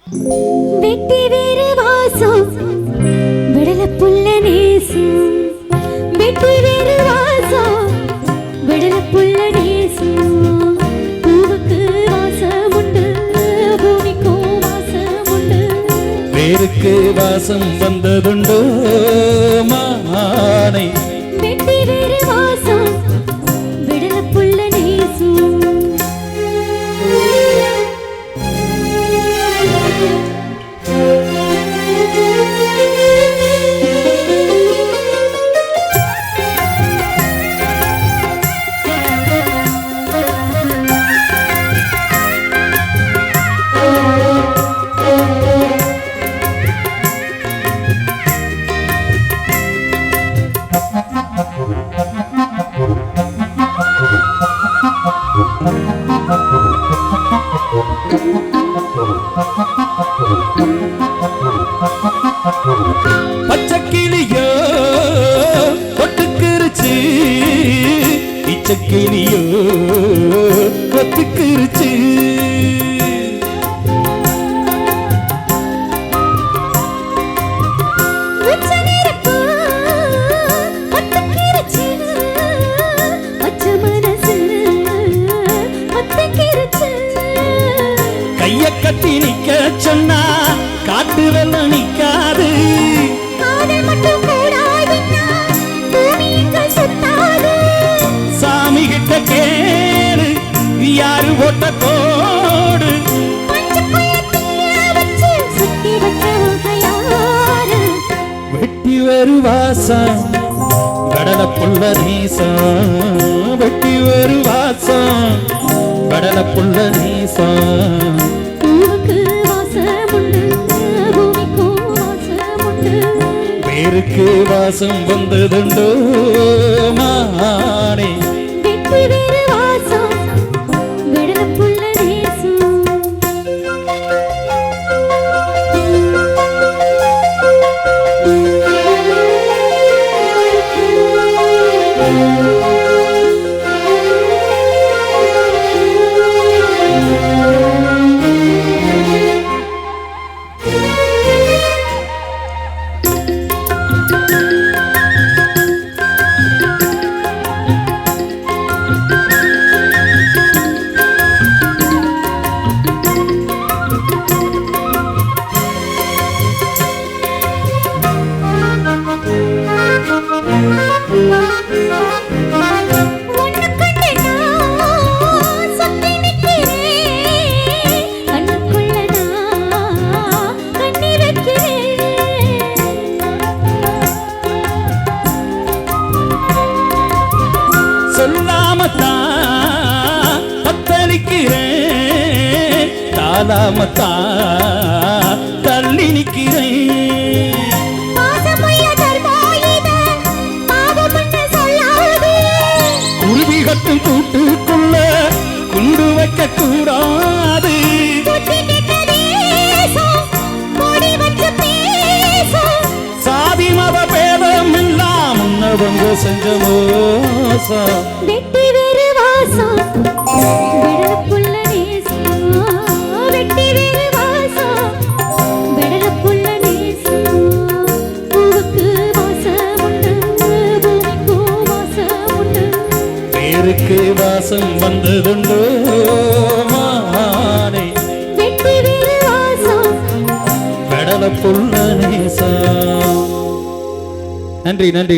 வெட்டி வேறு வாசம் விடல புள்ள நேசம் வெட்டி வேறு வாசம் விடல புள்ள நேசம் பூவுக்கு வாசம் உண்டு பூமிக்கும் வாசம் உண்டு வேருக்கு வாசம் வந்ததுண்டோ மானை வெட்டி வேறு வாசம் விடல புள்ள நேசம் பச்சக்கிளியோ ஒட்டுக்கிருச்சு இச்சக்கிளியோ ஒத்துக்கிருச்சு கைய கட்டி நிக்க சொன்னா காட்டு வெள்ளம் நிக்காது சாமி கிட்ட கேளு யாரு போட்ட கோடு வெட்டி வரு வாசம் கடல புள்ள நீசம் வெட்டி வரு வாசம் கடல புள்ள நீசம் வேருக்கு வாசம் வந்ததுண்டோ மானே வெட்டி வேறு வாசம் விடல புள்ள நேசம் சொல்லாமத்தான் பத்தளிக்கிறேன் தாளாமத்தான் தள்ளி நிற்கிறேன் குருவி கட்டும் கூட்டுக்குள்ள குண்டு வைக்க கூடாது சாதி மத பேதம் எல்லாம் உன்னவங்க செஞ்ச மோசம் வெட்டி வேறு வாசம் விடல புள்ள நேசம் வெட்டி வேறு வாசம் விடல புள்ள நேசம் பூவுக்கு வாசம் உண்டு பூமிக்கும் வாசம் உண்டு வேருக்கு வாசம் வந்ததுண்டோ மானே வெட்டி வேறு வாசம் கடல புள்ள நேசம் நன்றி நன்றி.